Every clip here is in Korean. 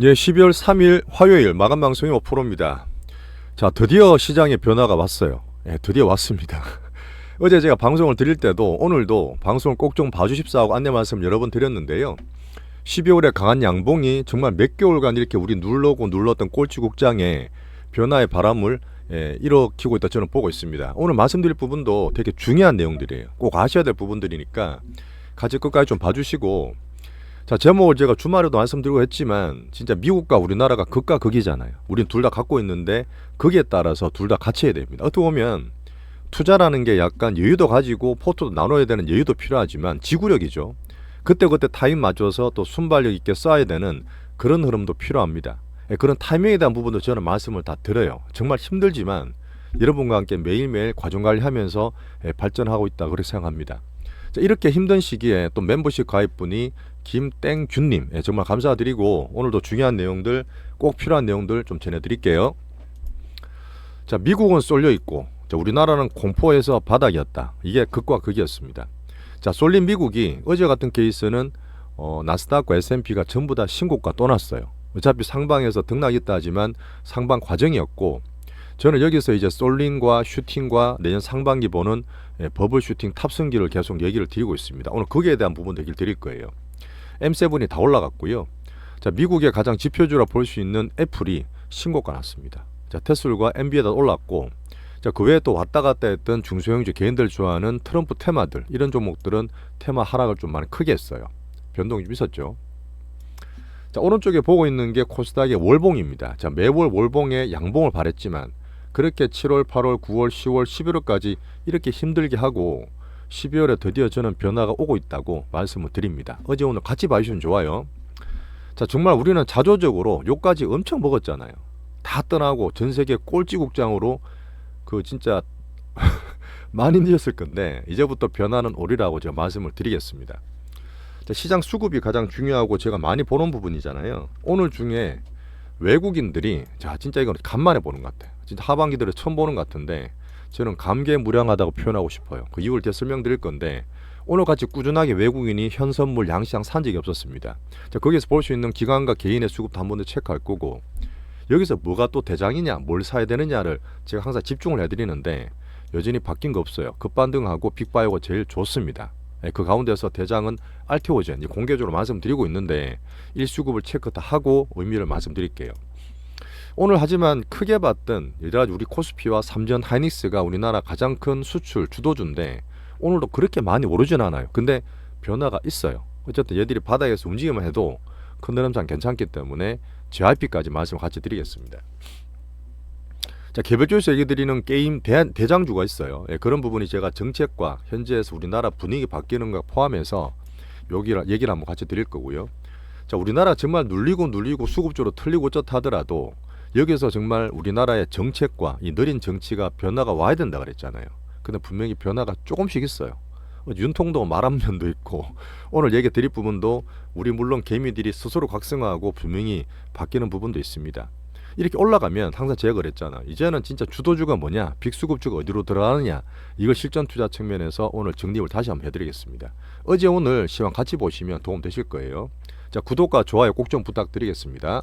예, 12월 3일 화요일 마감 방송이 5%입니다. 자, 드디어 시장에 변화가 왔어요. 예, 드디어 왔습니다. 어제 제가 방송을 드릴 때도 오늘도 방송을 꼭 좀 봐주십사 하고 안내 말씀 여러 번 드렸는데요. 12월에 강한 양봉이 정말 몇 개월간 이렇게 우리 눌렀던 꼴찌국장에 변화의 바람을 일으키고 있다 저는 보고 있습니다. 오늘 말씀드릴 부분도 되게 중요한 내용들이에요. 꼭 아셔야 될 부분들이니까 같이 끝까지 좀 봐주시고, 자, 제목을 제가 주말에도 말씀드리고 했지만 진짜 미국과 우리나라가 극과 극이잖아요. 우린 둘 다 갖고 있는데 거기에 따라서 둘 다 갖춰야 됩니다. 어떻게 보면 투자라는 게 약간 여유도 가지고 포트도 나눠야 되는 여유도 필요하지만 지구력이죠. 그때그때 타임 맞춰서 또 순발력 있게 써야 되는 그런 흐름도 필요합니다. 그런 타이밍에 대한 부분도 저는 말씀을 다 드려요. 정말 힘들지만 여러분과 함께 매일매일 과정관리하면서 발전하고 있다 그렇게 생각합니다. 자, 이렇게 힘든 시기에 또 멤버십 가입분이 김땡균님, 정말 감사드리고 오늘도 중요한 내용들, 꼭 필요한 내용들 좀 전해드릴게요. 자, 미국은 쏠려 있고, 자, 우리나라는 공포에서 바닥이었다. 이게 극과 극이었습니다. 자, 쏠린 미국이 어제 같은 케이스는 나스닥과 S&P가 전부 다 신고가 또 났어요. 어차피 상방에서 등락했다 하지만 상방 과정이었고, 저는 여기서 이제 쏠린과 슈팅과 내년 상반기 보는 버블 슈팅 탑승기를 계속 얘기를 드리고 있습니다. 오늘 거기에 대한 부분도 얘기를 드릴 거예요. M7이 다 올라갔고요. 자, 미국의 가장 지표주라 볼 수 있는 애플이 신고가 났습니다. 자, 테슬과 엔비디아도 올랐고, 자, 그 외에 또 왔다 갔다 했던 중소형주 개인들 좋아하는 트럼프 테마들, 이런 종목들은 테마 하락을 좀 많이 크게 했어요. 변동이 좀 있었죠. 자, 오른쪽에 보고 있는 게 코스닥의 월봉입니다. 자, 매월 월봉에 양봉을 바랬지만 그렇게 7월, 8월, 9월, 10월, 11월까지 이렇게 힘들게 하고 12월에 드디어 저는 변화가 오고 있다고 말씀을 드립니다. 어제 오늘 같이 봐주시면 좋아요. 자, 정말 우리는 자조적으로 요까지 엄청 먹었잖아요. 다 떠나고 전 세계 꼴찌국장으로 그 진짜 많이 늦었을 건데 이제부터 변화는 오리라고 제가 말씀을 드리겠습니다. 자, 시장 수급이 가장 중요하고 제가 많이 보는 부분이잖아요. 오늘 중에 외국인들이 자 진짜 이건 간만에 보는 것 같아요. 진짜 하반기 들에 처음 보는 것 같은데 저는 감개무량하다고 표현하고 싶어요. 그 이유를 제가 설명드릴 건데 오늘 같이 꾸준하게 외국인이 현선물 양시장 산 적이 없었습니다. 자, 거기에서 볼 수 있는 기관과 개인의 수급도 한 번 더 체크할 거고 여기서 뭐가 또 대장이냐 뭘 사야 되느냐를 제가 항상 집중을 해드리는데 여전히 바뀐 거 없어요. 급반등하고 빅바이오가 제일 좋습니다. 그 가운데서 대장은 알테오젠 공개적으로 말씀드리고 있는데 일수급을 체크 다 하고 의미를 말씀드릴게요. 오늘 하지만 크게 봤던 여러 가지 우리 코스피와 삼전 하이닉스가 우리나라 가장 큰 수출 주도주인데 오늘도 그렇게 많이 오르진 않아요. 근데 변화가 있어요. 어쨌든 얘들이 바닥에서 움직이만 해도 큰 흐름상 괜찮기 때문에 JYP까지 말씀을 같이 드리겠습니다. 자, 개별주에서 얘기 드리는 게임 대장주가 있어요. 그런 부분이 제가 정책과 현재에서 우리나라 분위기 바뀌는 것 포함해서 얘기를 한번 같이 드릴 거고요. 자, 우리나라 정말 눌리고 수급주로 틀리고 어쩌다 하더라도 여기서 정말 우리나라의 정책과 이 느린 정치가 변화가 와야 된다 그랬잖아요. 근데 분명히 변화가 조금씩 있어요. 윤통도 말한 면도 있고 오늘 얘기 드릴 부분도 우리 물론 개미들이 스스로 각성하고 분명히 바뀌는 부분도 있습니다. 이렇게 올라가면 항상 제가 그랬잖아. 이제는 진짜 주도주가 뭐냐, 빅수급주가 어디로 들어가느냐, 이걸 실전 투자 측면에서 오늘 정립을 다시 한번 해드리겠습니다. 어제 오늘 시황 같이 보시면 도움 되실 거예요. 자, 구독과 좋아요 꼭 좀 부탁드리겠습니다.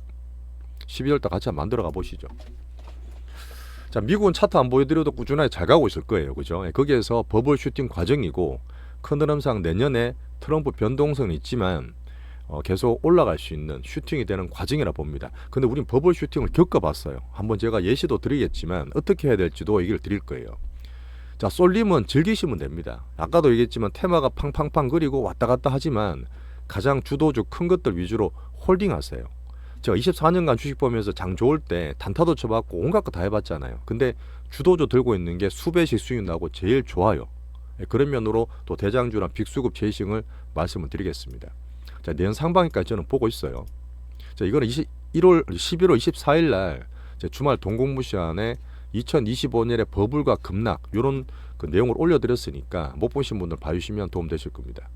12월달 같이 한번 만들어 가 보시죠. 자, 미국은 차트 안 보여드려도 꾸준하게 잘 가고 있을 거예요. 그죠? 거기에서 버블 슈팅 과정이고 큰 흐름상 내년에 트럼프 변동성은 있지만 계속 올라갈 수 있는 슈팅이 되는 과정이라 봅니다. 근데 우린 버블 슈팅을 겪어봤어요. 한번 제가 예시도 드리겠지만 어떻게 해야 될지도 얘기를 드릴 거예요. 자, 쏠림은 즐기시면 됩니다. 아까도 얘기했지만 테마가 팡팡팡 그리고 왔다 갔다 하지만 가장 주도주 큰 것들 위주로 홀딩하세요. 제가 24년간 주식 보면서 장 좋을 때 단타도 쳐봤고 온갖 거 다 해봤잖아요. 근데 주도주 들고 있는 게 수배식 수익 나고 제일 좋아요. 그런 면으로 또 대장주랑 빅수급 제이싱을 말씀을 드리겠습니다. 자, 내년 상반기까지 저는 보고 있어요. 자, 이거는 11월 24일 날 주말 동공무 시간에 2025년의 버블과 급락 이런 그 내용을 올려드렸으니까 못 보신 분들 봐주시면 도움 되실 겁니다.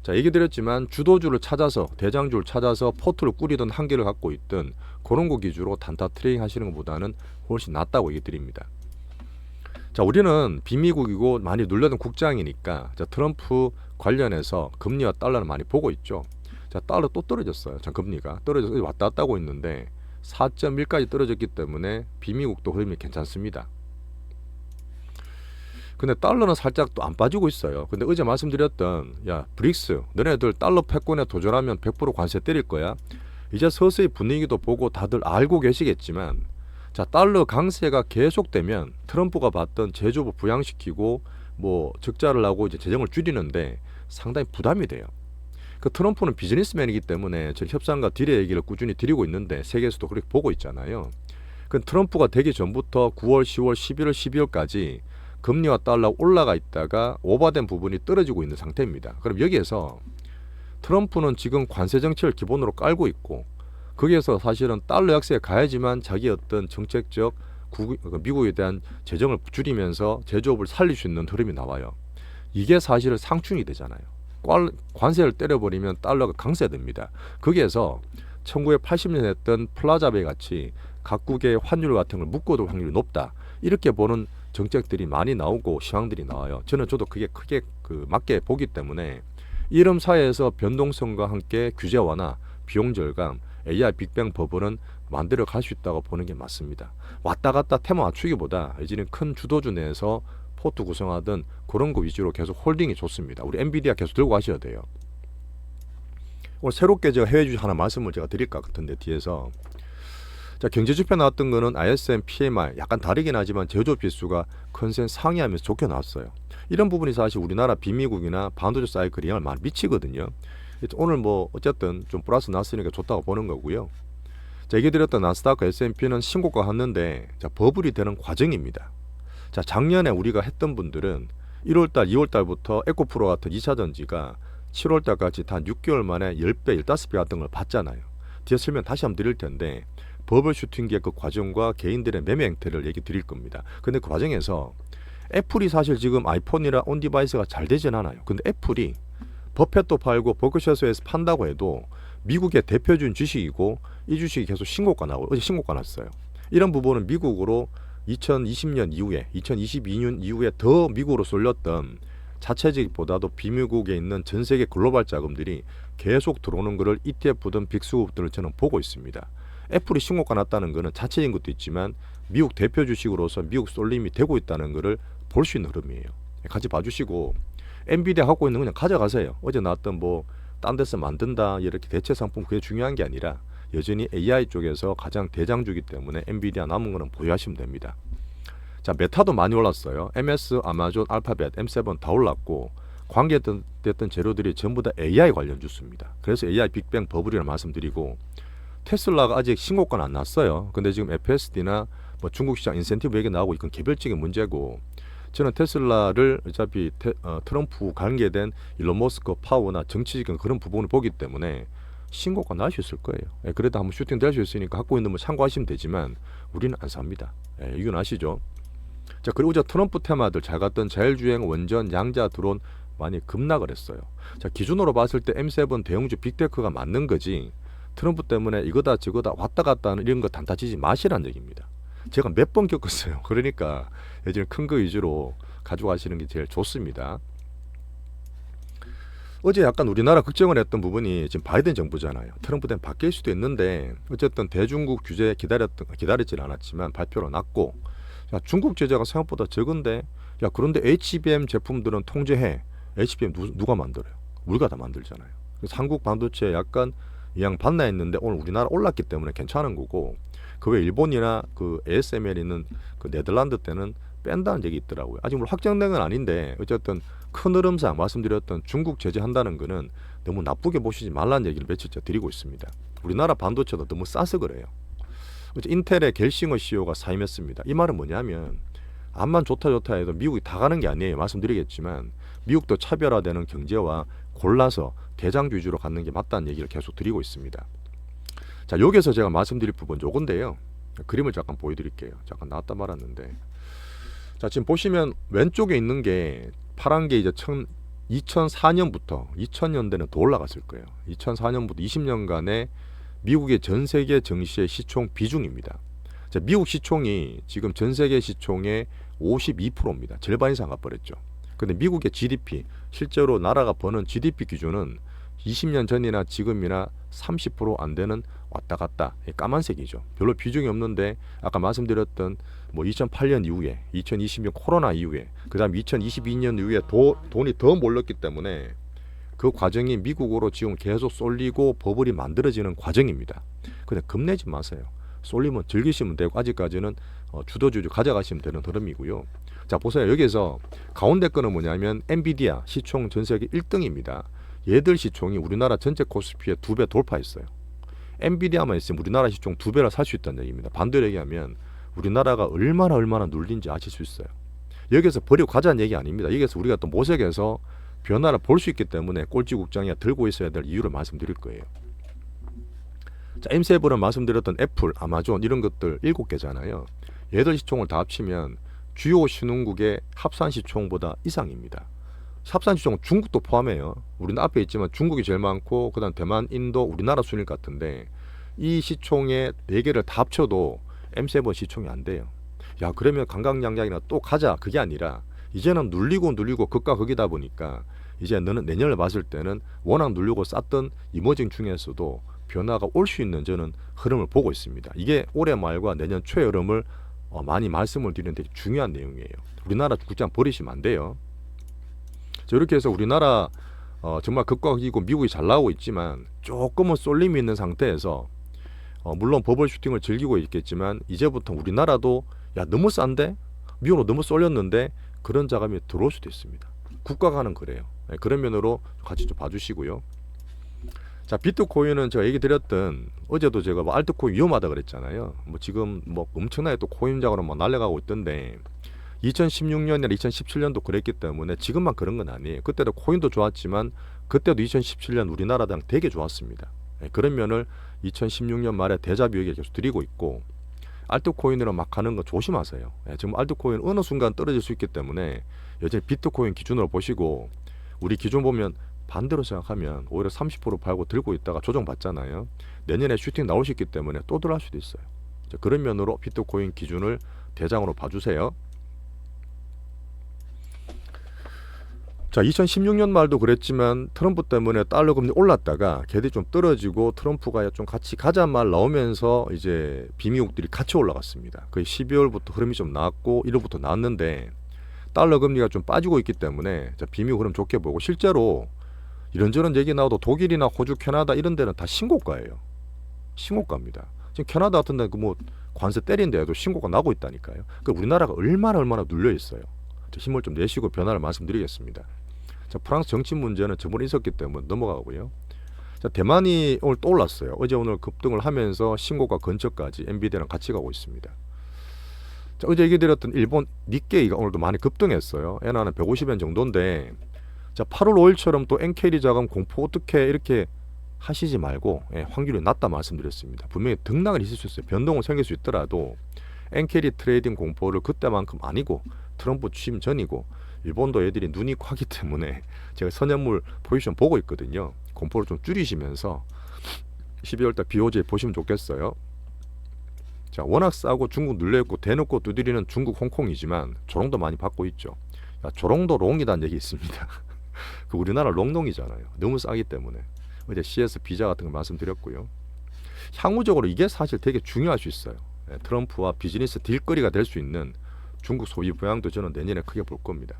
자, 얘기 드렸지만 주도주를 찾아서 대장주를 찾아서 포트를 꾸리던 한계를 갖고 있던 그런 거 기준으로 단타 트레이딩 하시는 것보다는 훨씬 낫다고 얘기 드립니다. 자, 우리는 비미국이고 많이 눌려던 국장이니까 자, 트럼프 관련해서 금리와 달러를 많이 보고 있죠. 자, 달러 또 떨어졌어요. 자, 금리가 떨어져서 왔다 갔다 하고 있는데 4.1까지 떨어졌기 때문에 비미국도 흐름이 괜찮습니다. 근데 달러는 살짝 또 안 빠지고 있어요. 근데 어제 말씀드렸던 야 브릭스 너네들 달러 패권에 도전하면 100% 관세 때릴 거야. 이제 서서히 분위기도 보고 다들 알고 계시겠지만 자 달러 강세가 계속되면 트럼프가 봤던 제조업 부양시키고 뭐 적자를 하고 이제 재정을 줄이는데 상당히 부담이 돼요. 그 트럼프는 비즈니스맨이기 때문에 저 협상과 딜의 얘기를 꾸준히 드리고 있는데 세계에서도 그렇게 보고 있잖아요. 그 트럼프가 되기 전부터 9월, 10월, 11월, 12월까지 금리와 달러 올라가 있다가 오버된 부분이 떨어지고 있는 상태입니다. 그럼 여기에서 트럼프는 지금 관세 정책을 기본으로 깔고 있고 거기에서 사실은 달러 약세에 가야지만 자기 어떤 정책적 미국에 대한 재정을 줄이면서 제조업을 살릴 수 있는 흐름이 나와요. 이게 사실은 상충이 되잖아요. 관세를 때려버리면 달러가 강세됩니다. 거기에서 1980년 했던 플라자베 같이 각국의 환율 같은 걸 묶어둘 확률이 높다. 이렇게 보는 정책들이 많이 나오고 시황들이 나와요. 저도 그게 크게 맞게 보기 때문에 이런 사회에서 변동성과 함께 규제 완화, 비용 절감, AI 빅뱅 버블은 만들어 갈 수 있다고 보는 게 맞습니다. 왔다 갔다 테마 맞추기보다 이제는 큰 주도주 내에서 포트 구성하던 그런 거 위주로 계속 홀딩이 좋습니다. 우리 엔비디아 계속 들고 가셔야 돼요. 오늘 새롭게 제가 해외 주식 하나 말씀을 제가 드릴 것 같은데 뒤에서 자 경제지표 나왔던 거는 ISM, PMI 약간 다르긴 하지만 제조업 지수가 컨센 상회하면서 좋게 나왔어요. 이런 부분이 사실 우리나라 비미국이나 반도체 사이클에 영향을 많이 미치거든요. 오늘 뭐 어쨌든 좀 플러스 났으니까 좋다고 보는 거고요. 자, 얘기 드렸던 나스다크 S&P는 신고가 했는데 자 버블이 되는 과정입니다. 자 작년에 우리가 했던 분들은 1월달, 2월달부터 에코프로 같은 2차전지가 7월달까지 단 6개월 만에 10배, 15배 같은 걸 봤잖아요. 뒤에 설명 다시 한번 드릴 텐데 버블 슈팅기의 그 과정과 개인들의 매매 행태를 얘기 드릴 겁니다. 근데 그 과정에서 애플이 사실 지금 아이폰이나 온디바이스가 잘 되진 않아요. 근데 애플이 버펫도 팔고 버크셔스에서 판다고 해도 미국의 대표적인 주식이고 이 주식이 계속 신고가 나고 어제 신고가 났어요. 이런 부분은 미국으로 2020년 이후에 2022년 이후에 더 미국으로 쏠렸던 자체적보다도 비미국에 있는 전 세계 글로벌 자금들이 계속 들어오는 것을 ETF든 빅스grup들을 저는 보고 있습니다. 애플이 신고가 났다는 것은 자체적인 것도 있지만 미국 대표 주식으로서 미국 쏠림이 되고 있다는 것을 볼 수 있는 흐름이에요. 같이 봐주시고 엔비디아 갖고 있는 거 그냥 가져가세요. 어제 나왔던 뭐 딴 데서 만든다 이렇게 대체 상품 그게 중요한 게 아니라 여전히 AI 쪽에서 가장 대장주기 때문에 엔비디아 남은 거는 보유하시면 됩니다. 자 메타도 많이 올랐어요. MS, 아마존, 알파벳, M7 다 올랐고 관계됐던 재료들이 전부 다 AI 관련 주스입니다. 그래서 AI 빅뱅 버블이라는 말씀드리고 테슬라가 아직 신고가는 안 났어요. 근데 지금 FSD나 뭐 중국 시장 인센티브 얘기 나오고 이건 개별적인 문제고 저는 테슬라를 어차피 트럼프 관계된 일론 머스크 파워나 정치적인 그런 부분을 보기 때문에 신고가 날 수 있을 거예요. 그래도 한번 슈팅 될 수 있으니까 갖고 있는 거 참고하시면 되지만 우리는 안 삽니다. 이건 아시죠? 자 그리고 저 트럼프 테마들 잘 갔던 자율주행, 원전, 양자, 드론 많이 급락을 했어요. 자 기준으로 봤을 때 M7 대형주 빅테크가 맞는 거지 트럼프 때문에 이거다 저거다 왔다 갔다 하는 이런 거 단타치지 마시라는 얘기입니다. 제가 몇 번 겪었어요. 그러니까 예전에 큰 거 위주로 가져가시는 게 제일 좋습니다. 어제 약간 우리나라 걱정을 했던 부분이 지금 바이든 정부잖아요. 트럼프 때는 바뀔 수도 있는데 어쨌든 대중국 규제 기다리진 않았지만 발표로 났고 야, 중국 제재가 생각보다 적은데 야 그런데 HBM 제품들은 통제해. HBM 누가 만들어요? 우리가 다 만들잖아요. 그래서 한국 반도체 약간 이양 받나 했는데 오늘 우리나라 올랐기 때문에 괜찮은 거고 그 외 일본이나 그 ASML 있는 그 네덜란드 때는 뺀다는 얘기 있더라고요. 아직 뭐 확정된 건 아닌데 어쨌든 큰 흐름상 말씀드렸던 중국 제재한다는 거는 너무 나쁘게 보시지 말라는 얘기를 며칠째 드리고 있습니다. 우리나라 반도체도 너무 싸서 그래요. 인텔의 겔싱어 CEO가 사임했습니다. 이 말은 뭐냐면 암만 좋다 해도 미국이 다 가는 게 아니에요. 말씀드리겠지만 미국도 차별화되는 경제와 골라서 대장주 위주로 갖는 게 맞다는 얘기를 계속 드리고 있습니다. 자 여기서 제가 말씀드릴 부분 요건데요. 그림을 잠깐 보여드릴게요. 잠깐 나왔다 말았는데 자 지금 보시면 왼쪽에 있는 게 파란 게 이제 2004년부터 2000년대는 더 올라갔을 거예요. 2004년부터 20년간의 미국의 전 세계 증시의 시총 비중입니다. 자, 미국 시총이 지금 전 세계 시총의 52%입니다. 절반 이상 가버렸죠. 근데 미국의 GDP 실제로 나라가 버는 GDP 기준은 20년 전이나 지금이나 30%안 되는 왔다 갔다 까만색이죠. 별로 비중이 없는데 아까 말씀드렸던 뭐 2008년 이후에 2020년 코로나 이후에 그다음 2022년 이후에 돈이 더 몰렸기 때문에 그 과정이 미국으로 지금 계속 쏠리고 버블이 만들어지는 과정입니다. 근데 겁내지 마세요. 쏠리면 즐기시면 되고 아직까지는 주도주의 가져가시면 되는 흐름이고요. 자 보세요. 여기서 가운데 거는 뭐냐면 엔비디아 시총 전 세계 1등입니다. 얘들 시총이 우리나라 전체 코스피의 2배 돌파했어요. 엔비디아만 있으면 우리나라 시총 2배를 살 수 있다는 얘기입니다. 반대로 얘기하면 우리나라가 얼마나 눌린지 아실 수 있어요. 여기서 버리고 가자는 얘기 아닙니다. 여기서 우리가 또 모색해서 변화를 볼 수 있기 때문에 꼴찌국장이 들고 있어야 될 이유를 말씀드릴 거예요. 자, M7은 말씀드렸던 애플, 아마존 이런 것들 7개잖아요. 얘들 시총을 다 합치면 주요 신흥국의 합산 시총보다 이상입니다. 합산 시총은 중국도 포함해요. 우리는 앞에 있지만 중국이 제일 많고 그다음 대만, 인도, 우리나라 순일 같은데 이 시총의 4개를 다 합쳐도 M7 시총이 안 돼요. 야 그러면 강강약약이나 또 가자 그게 아니라 이제는 눌리고 극과 극이다 보니까 이제 너는 내년을 봤을 때는 워낙 누르고 쌌던 이머징 중에서도 변화가 올 수 있는 저는 흐름을 보고 있습니다. 이게 올해 말과 내년 초의 흐름을 많이 말씀을 드리는 되게 중요한 내용이에요. 우리나라 국장 버리시면 안 돼요. 자, 이렇게 해서 우리나라 정말 극과 극이고 미국이 잘 나오고 있지만 조금은 쏠림이 있는 상태에서 물론 버블 슈팅을 즐기고 있겠지만 이제부터 우리나라도 야 너무 싼데? 미국으로 너무 쏠렸는데 그런 자금이 들어올 수도 있습니다. 국가가는 그래요. 네, 그런 면으로 같이 좀 봐주시고요. 자 비트코인은 제가 얘기 드렸던 어제도 제가 뭐 알트코인 위험하다 그랬잖아요. 뭐 지금 뭐 엄청나게 또 코인 자금으로 막 날아가고 있던데 2016년이나 2017년도 그랬기 때문에 지금만 그런 건 아니에요. 그때도 코인도 좋았지만 그때도 2017년 우리나라당 되게 좋았습니다. 네, 그런 면을 2016년 말에 대자뷰 얘기 계속 드리고 있고 알트코인으로 막 가는 거 조심하세요. 네, 지금 알트코인 어느 순간 떨어질 수 있기 때문에 여전히 비트코인 기준으로 보시고 우리 기준 보면 반대로 생각하면 오히려 30% 팔고 들고 있다가 조정받잖아요. 내년에 슈팅 나올 수 있기 때문에 또 들어갈 수도 있어요. 자, 그런 면으로 비트코인 기준을 대장으로 봐주세요. 자, 2016년 말도 그랬지만 트럼프 때문에 달러 금리 올랐다가 걔들이 좀 떨어지고 트럼프가 좀 같이 가자 말 나오면서 이제 비미국들이 같이 올라갔습니다. 거의 12월부터 흐름이 좀 나왔고 1월부터 나왔는데 달러 금리가 좀 빠지고 있기 때문에 비미국 흐름 좋게 보고 실제로 이런저런 얘기 나와도 독일이나 호주, 캐나다 이런 데는 다 신고가예요. 신고가입니다. 지금 캐나다 같은 데는 뭐 관세 때린데도 신고가 나고 있다니까요. 그러니까 우리나라가 얼마나 눌려 있어요. 힘을 좀 내시고 변화를 말씀드리겠습니다. 자, 프랑스 정치 문제는 저번에 있었기 때문에 넘어가고요. 자, 대만이 오늘 또 올랐어요. 어제 오늘 급등을 하면서 신고가 근처까지 엔비디아랑 같이 가고 있습니다. 자, 어제 얘기 드렸던 일본 니케이가 오늘도 많이 급등했어요. 엔화는 150엔 정도인데 자, 8월 5일처럼 또 엔케리 자금 공포 어떻게 이렇게 하시지 말고 확률이 낮다 말씀드렸습니다. 분명히 등락은 있을 수 있어요. 변동은 생길 수 있더라도 엔케리 트레이딩 공포를 그때만큼 아니고 트럼프 취임 전이고 일본도 애들이 눈이 과기 때문에 제가 선현물 포지션 보고 있거든요. 공포를 좀 줄이시면서 12월달 BOJ 보시면 좋겠어요. 자, 워낙 싸고 중국 눌려있고 대놓고 두드리는 중국 홍콩이지만 조롱도 많이 받고 있죠. 야, 조롱도 롱이라는 얘기 있습니다. 그 우리나라 롱롱이잖아요. 너무 싸기 때문에. 어제 CS 비자 같은 거 말씀드렸고요. 향후적으로 이게 사실 되게 중요할 수 있어요. 트럼프와 비즈니스 딜거리가 될 수 있는 중국 소위 부양도 저는 내년에 크게 볼 겁니다.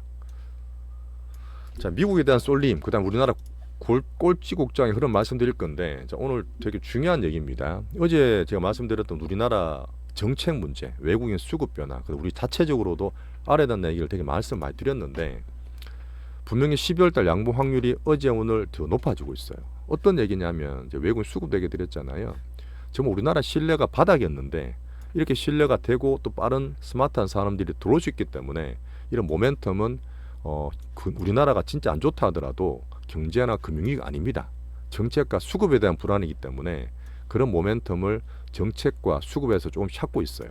자, 미국에 대한 쏠림, 그 다음 우리나라 꼴찌국장의 흐름 말씀드릴 건데 자, 오늘 되게 중요한 얘기입니다. 어제 제가 말씀드렸던 우리나라 정책 문제, 외국인 수급 변화, 우리 자체적으로도 알아야 된다는 얘기를 되게 말씀 많이 드렸는데 분명히 12월달 양봉 확률이 어제 오늘 더 높아지고 있어요. 어떤 얘기냐면 이제 외국인 수급 얘기 드렸잖아요. 정말 우리나라 신뢰가 바닥이었는데 이렇게 신뢰가 되고 또 빠른 스마트한 사람들이 들어올 수 있기 때문에 이런 모멘텀은 우리나라가 진짜 안 좋다 하더라도 경제나 금융위기 아닙니다. 정책과 수급에 대한 불안이기 때문에 그런 모멘텀을 정책과 수급에서 조금 찾고 있어요.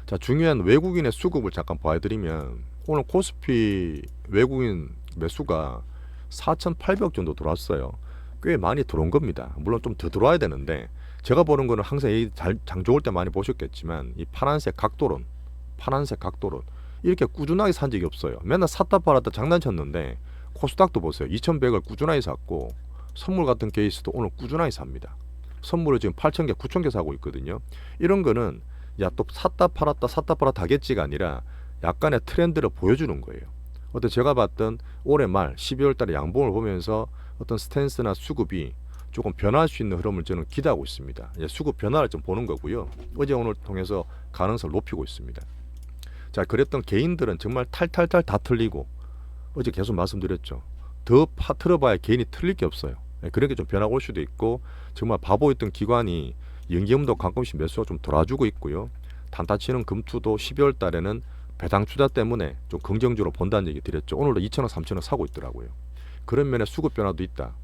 자, 중요한 외국인의 수급을 잠깐 봐드리면 오늘 코스피 외국인 매수가 4,800 정도 들어왔어요. 꽤 많이 들어온 겁니다. 물론 좀 더 들어와야 되는데 제가 보는 거는 항상 장 좋을 때 많이 보셨겠지만 이 파란색 각도론 이렇게 꾸준하게 산 적이 없어요. 맨날 샀다 팔았다 장난쳤는데 코스닥도 보세요. 2100을 꾸준하게 샀고 선물 같은 케이스도 오늘 꾸준하게 삽니다. 선물을 지금 8000개, 9000개 사고 있거든요. 이런 거는 야 또 샀다 팔았다 하겠지가 아니라 약간의 트렌드를 보여주는 거예요. 어때 제가 봤던 올해 말 12월 달에 양봉을 보면서 어떤 스탠스나 수급이 조금 변화할 수 있는 흐름을 저는 기대하고 있습니다. 수급 변화를 좀 보는 거고요. 어제 오늘 통해서 가능성을 높이고 있습니다. 자, 그랬던 개인들은 정말 탈탈탈 다 틀리고 어제 계속 말씀드렸죠. 더 틀어봐야 개인이 틀릴 게 없어요. 그런 게 좀 변화가 올 수도 있고 정말 바보였던 기관이 연기금도 가끔씩 매수가 좀 돌아주고 있고요. 단타치는 금투도 12월 달에는 배당 투자 때문에 좀 긍정적으로 본다는 얘기 드렸죠. 오늘도 2,000원, 3,000원 사고 있더라고요. 그런 면에 수급 변화도 있다.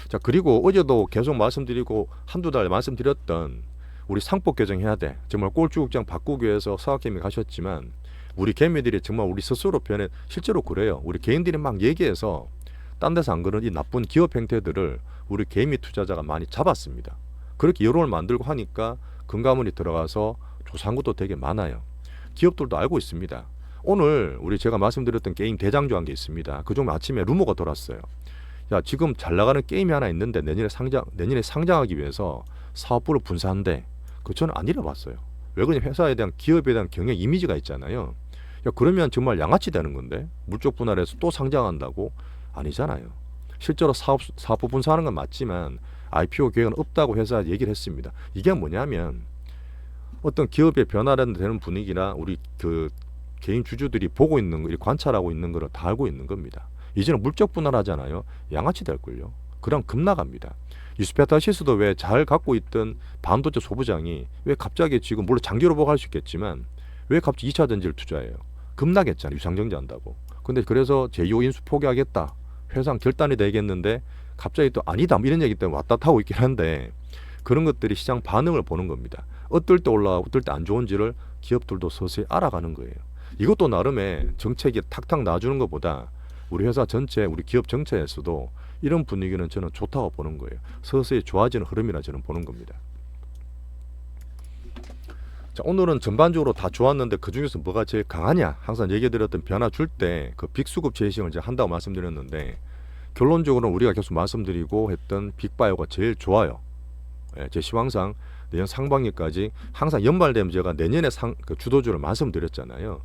자, 그리고 어제도 계속 말씀드리고 한두 달 말씀드렸던 우리 상법 개정해야 돼. 정말 꼴주국장 바꾸기 위해서 사학개미 가셨지만 우리 개미들이 정말 우리 스스로 변해 실제로 그래요. 우리 개인들이 막 얘기해서 딴 데서 안 그런 이 나쁜 기업 행태들을 우리 개미 투자자가 많이 잡았습니다. 그렇게 여론을 만들고 하니까 금감원이 들어가서 조사한 것도 되게 많아요. 기업들도 알고 있습니다. 오늘 우리 제가 말씀드렸던 게임 대장주 한 게 있습니다. 그중 아침에 루머가 돌았어요. 야, 지금 잘 나가는 게임이 하나 있는데 내년에 상장하기 위해서 사업부를 분사한대. 그 저는 안 잃어봤어요. 왜 그러냐, 회사에 대한 기업에 대한 경영 이미지가 있잖아요. 야, 그러면 정말 양아치 되는 건데 물적 분할해서 또 상장한다고? 아니잖아요. 실제로 사업부 분사하는 건 맞지만 IPO 계획은 없다고 회사에 얘기를 했습니다. 이게 뭐냐면 어떤 기업의 변화라는 되는 분위기나 우리 그 개인 주주들이 보고 있는 거, 관찰하고 있는 거를 다 알고 있는 겁니다. 이제는 물적 분할하잖아요. 양아치 될걸요. 그럼 급 나갑니다. 유스페타시스도 왜 잘 갖고 있던 반도체 소부장이 왜 갑자기 지금 물론 장기로 보고 할 수 있겠지만 왜 갑자기 2차 전지를 투자해요? 급 나겠잖아요. 유상증자 한다고. 근데 그래서 제2호 인수 포기하겠다. 회상 결단이 되겠는데 갑자기 또 아니다 이런 얘기 때문에 왔다 타고 있긴 한데 그런 것들이 시장 반응을 보는 겁니다. 어떨 때 올라가고 어떨 때 안 좋은지를 기업들도 서서히 알아가는 거예요. 이것도 나름의 정책이 탁탁 놔주는 것보다 우리 회사 전체, 우리 기업 정체에서도 이런 분위기는 저는 좋다고 보는 거예요. 서서히 좋아지는 흐름이라 저는 보는 겁니다. 자, 오늘은 전반적으로 다 좋았는데 그 중에서 뭐가 제일 강하냐? 항상 얘기드렸던 변화 줄 때 그 빅수급 재시행을 제가 한다고 말씀드렸는데 결론적으로는 우리가 계속 말씀드리고 했던 빅바이오가 제일 좋아요. 제 시황상 내년 상반기까지 항상 연말되면 제가 내년에 그 주도주를 말씀드렸잖아요.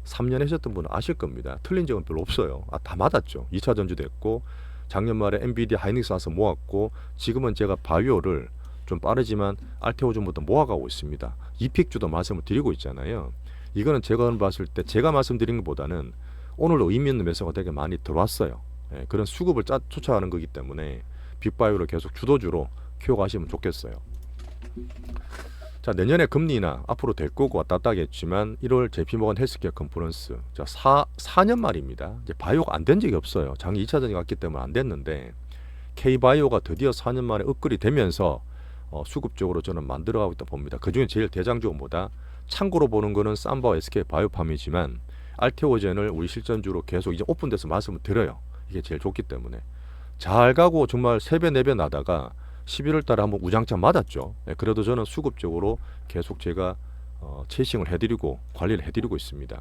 3년 하셨던 분은 아실 겁니다. 틀린 적은 별로 없어요. 다 맞았죠. 2차 전지도 했고 작년 말에 엔비디아 하이닉스 와서 모았고 지금은 제가 바이오를 좀 빠르지만 알테오즘부터 모아가고 있습니다. 이픽주도 말씀을 드리고 있잖아요. 이거는 제가 봤을 때 제가 말씀드린 것보다는 오늘도 의미 있는 매수가 되게 많이 들어왔어요. 그런 수급을 쫓아가는 거기 때문에 빅바이오를 계속 주도주로 키워가시면 좋겠어요. 자, 내년에 금리나 앞으로 될 거고 왔다 갔다 하겠지만 1월 JP모건 헬스케어 컨퍼런스 자 4년 말입니다. 이제 바이오가 안 된 적이 없어요. 작년 2차 전지 갔기 때문에 안 됐는데 K바이오가 드디어 4년 만에 업글이 되면서 수급적으로 저는 만들어가고 있다 봅니다. 그중에 제일 대장주가 뭐다? 참고로 보는 거는 삼바와 SK 바이오팜이지만 알테오젠을 우리 실전주로 계속 이제 오픈돼서 말씀을 드려요. 이게 제일 좋기 때문에 잘 가고 정말 3배 4배 나다가 11월 달에 한번 우장창 맞았죠. 그래도 저는 수급적으로 계속 제가 체싱을 해드리고 관리를 해드리고 있습니다.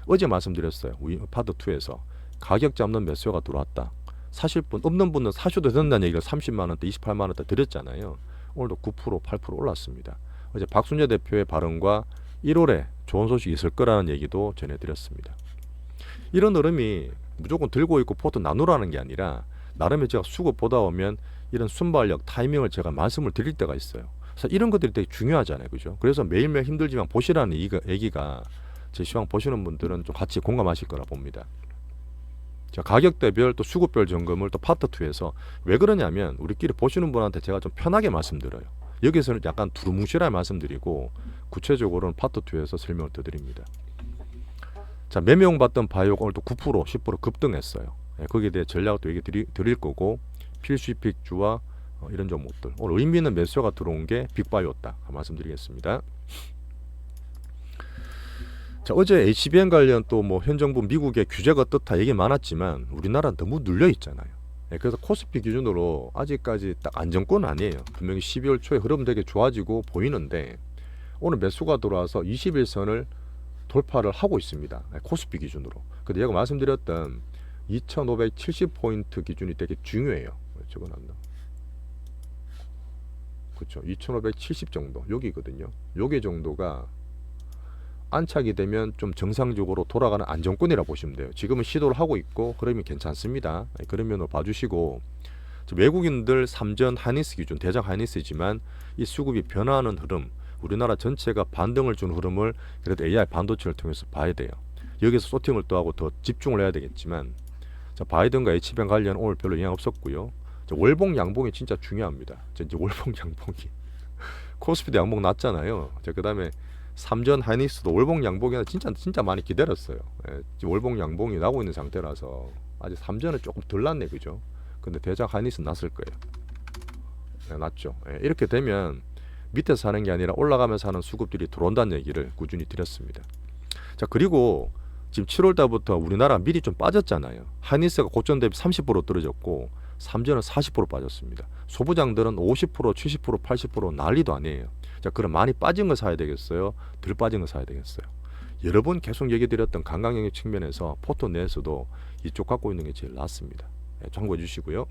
어제 말씀드렸어요. 우리 파트 2에서 가격 잡는 매수가 들어왔다. 사실 분 없는 분은 사셔도 된다는 얘기를 30만원대 28만원대 드렸잖아요. 오늘도 9% 8% 올랐습니다. 어제 박순재 대표의 발언과 1월에 좋은 소식이 있을 거라는 얘기도 전해드렸습니다. 이런 흐름이 무조건 들고 있고 포트 나누라는 게 아니라 나름의 제가 수급 보다 보면 이런 순발력 타이밍을 제가 말씀을 드릴 때가 있어요. 그래서 이런 것들이 되게 중요하잖아요. 그죠? 그래서 매일매일 힘들지만 보시라는 얘기가 제 시황 보시는 분들은 좀 같이 공감하실 거라 봅니다. 자, 가격대별 또 수급별 점검을 또 파트 2에서 왜 그러냐면 우리끼리 보시는 분한테 제가 좀 편하게 말씀드려요. 여기서는 약간 두루뭉실하게 말씀드리고 구체적으로는 파트 2에서 설명을 드립니다. 자, 매매용받던 바이오가 오늘 또 9% 10% 급등했어요. 거기에 대해 전략을 또 얘기 드릴 거고 필수픽주와 이런 종목들 오늘 의미 있는 매수가 들어온 게 빅바이오다 말씀드리겠습니다. 자, 어제 HBM 관련 또 뭐 현 정부 미국의 규제가 어떻다 얘기 많았지만 우리나라 너무 눌려 있잖아요. 그래서 코스피 기준으로 아직까지 딱 안정권은 아니에요. 분명히 12월 초에 흐름 되게 좋아지고 보이는데 오늘 매수가 들어와서 21선을 돌파를 하고 있습니다. 코스피 기준으로. 근데 제가 말씀드렸던 2570포인트 기준이 되게 중요해요. 적어놨나? 그렇죠. 2570 정도 여기거든요. 요게 정도가 안착이 되면 좀 정상적으로 돌아가는 안정권이라 보시면 돼요. 지금은 시도를 하고 있고 그러면 괜찮습니다. 그런 면으로 봐주시고, 외국인들 3전 하이닉스 기준 대장 하이닉스지만 이 수급이 변화하는 흐름, 우리나라 전체가 반등을 준 흐름을 그래도 AI 반도체를 통해서 봐야 돼요. 여기서 소팅을 또 하고 더 집중을 해야 되겠지만, 자, 바이든과 H뱅 관련 오늘 별로 영향 없었고요. 자, 월봉 양봉이 진짜 중요합니다. 자, 이제 월봉 양봉이 코스피도 양봉 났잖아요. 자, 그다음에 3전 하이닉스도 월봉 양봉이 진짜 많이 기다렸어요. 예, 지금 월봉 양봉이 나고 있는 상태라서 아직 3전은 조금 덜 났네, 그죠? 근데 대장 하이닉스 났을 거예요. 예, 났죠. 예, 이렇게 되면 밑에서 하는 게 아니라 올라가면서 하는 수급들이 들어온다는 얘기를 꾸준히 드렸습니다. 자, 그리고 지금 7월 달부터 우리나라 미리 좀 빠졌잖아요. 하이닉스가 고점 대비 30% 떨어졌고 3전은 40% 빠졌습니다. 소부장들은 50%, 70%, 80% 난리도 아니에요. 자, 그럼 많이 빠진 거 사야 되겠어요? 덜 빠진 거 사야 되겠어요? 여러 번 계속 얘기 드렸던 관광 영역 측면에서 포토 내에서도 이쪽 갖고 있는 게 제일 낫습니다. 네, 참고해 주시고요.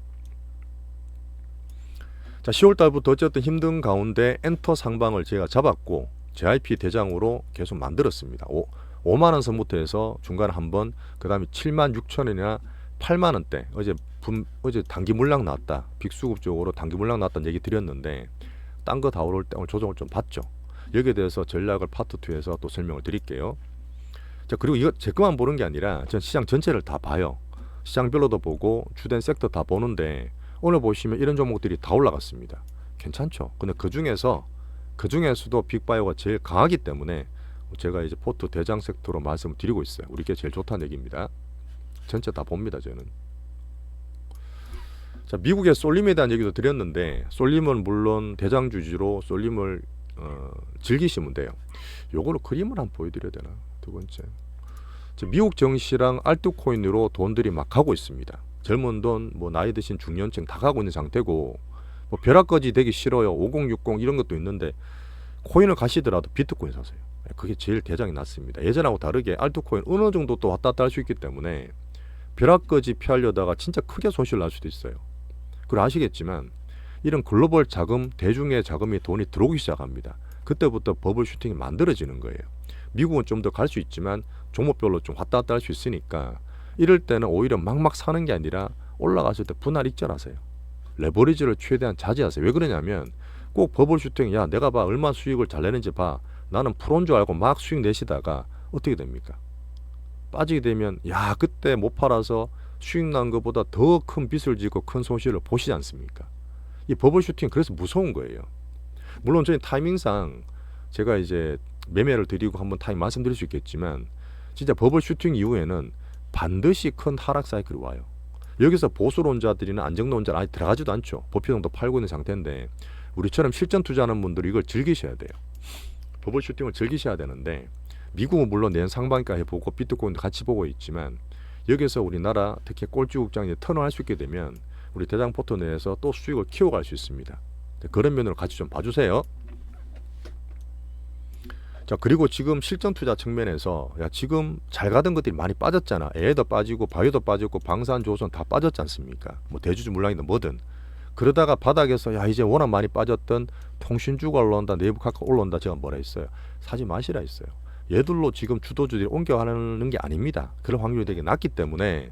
자, 10월 달부터 어쨌든 힘든 가운데 엔터 상방을 제가 잡았고 JIP 대장으로 계속 만들었습니다. 5만원 선부터 해서 중간에 한번, 그 다음에 76,000원이나 8만원대 어제 단기 물량 나왔다, 빅수급 쪽으로 단기 물량 나왔다는 얘기 드렸는데 딴 거 다 오를 때 오늘 조정을 좀 봤죠. 여기에 대해서 전략을 파트 2에서 또 설명을 드릴게요. 자, 그리고 이거 제 것만 보는 게 아니라 전 시장 전체를 다 봐요. 시장별로도 보고 주된 섹터 다 보는데 오늘 보시면 이런 종목들이 다 올라갔습니다. 괜찮죠? 근데 그중에서도 빅바이오가 제일 강하기 때문에 제가 이제 포트 대장 섹터로 말씀을 드리고 있어요. 우리께 제일 좋다는 얘기입니다. 전체 다 봅니다, 저는. 자, 미국의 쏠림에 대한 얘기도 드렸는데 쏠림은 물론 대장 주주로 쏠림을 즐기시면 돼요. 요거를 그림을 한번 보여드려야 되나? 두 번째, 미국 정시랑 알트코인으로 돈들이 막 가고 있습니다. 젊은 돈, 뭐 나이 드신 중년층 다 가고 있는 상태고, 뭐 벼락거지 되기 싫어요. 5060 이런 것도 있는데 코인을 가시더라도 비트코인 사세요. 그게 제일 대장이 낫습니다. 예전하고 다르게 알트코인 어느 정도 또 왔다 갔다 할 수 있기 때문에 벼락거지 피하려다가 진짜 크게 손실 날 수도 있어요. 그리고 아시겠지만 이런 글로벌 자금, 대중의 자금이 돈이 들어오기 시작합니다. 그때부터 버블 슈팅이 만들어지는 거예요. 미국은 좀 더 갈 수 있지만 종목별로 좀 왔다 갔다 할 수 있으니까 이럴 때는 오히려 막막 사는 게 아니라 올라갔을 때 분할 익절하세요. 레버리지를 최대한 자제하세요. 왜 그러냐면 꼭 버블 슈팅, 야 내가 봐 얼마 수익을 잘 내는지 봐, 나는 프로인 줄 알고 막 수익 내시다가 어떻게 됩니까? 빠지게 되면 야 그때 못 팔아서 수익 난 것보다 더 큰 빚을 지고 큰 손실을 보시지 않습니까? 이 버블 슈팅 그래서 무서운 거예요. 물론 저희 타이밍상 제가 이제 매매를 드리고 한번 타임 말씀드릴 수 있겠지만 진짜 버블 슈팅 이후에는 반드시 큰 하락 사이클이 와요. 여기서 보수론자들이나 안정론자는 아직 들어가지도 않죠. 보편정도 팔고 있는 상태인데 우리처럼 실전 투자하는 분들이 이걸 즐기셔야 돼요. 버블 슈팅을 즐기셔야 되는데 미국은 물론 내년 상반기까지 해보고 비트코인도 같이 보고 있지만 여기서 우리나라 특히 꼴찌국장이 턴을 수 있게 되면 우리 대장 포트 내에서 또 수익을 키워갈 수 있습니다. 그런 면으로 같이 좀 봐주세요. 자, 그리고 지금 실전 투자 측면에서 야 지금 잘 가던 것들이 많이 빠졌잖아. 에어도 빠지고 바이오도 빠졌고 방산 조선 다 빠졌지 않습니까? 뭐 대주주 물량이든 뭐든. 그러다가 바닥에서 야 이제 워낙 많이 빠졌던 통신주가 올라온다, 네이버카카 올라온다, 제가 뭐라 했어요? 사지 마시라 했어요. 얘들로 지금 주도주들이 옮겨가는 게 아닙니다. 그런 확률이 되게 낮기 때문에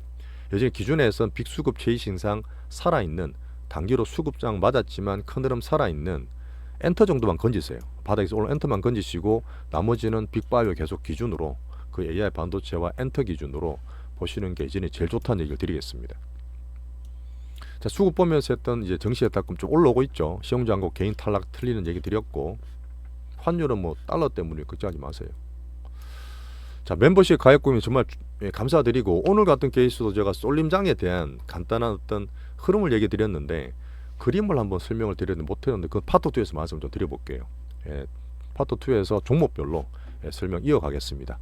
요즘 기준에선 빅수급 제이신상 살아있는, 단기로 수급장 맞았지만 큰 흐름 살아있는 엔터 정도만 건지세요. 바닥에서 오늘 엔터만 건지시고 나머지는 빅바이오 계속 기준으로 그 AI 반도체와 엔터 기준으로 보시는 게 이전에 제일 좋다는 얘기를 드리겠습니다. 자, 수급 보면서 했던 이제 정시예탁금 좀 올라오고 있죠. 시험장고 개인 탈락 틀리는 얘기 드렸고, 환율은 뭐 달러 때문에 걱정하지 마세요. 자, 멤버십 가입금이 정말 감사드리고, 오늘 같은 케이스도 제가 쏠림장에 대한 간단한 어떤 흐름을 얘기 드렸는데 그림을 한번 설명을 드렸는데 못했는데 그 파트 2에서 말씀 좀 드려볼게요. 파트 2에서 종목별로 설명 이어가겠습니다.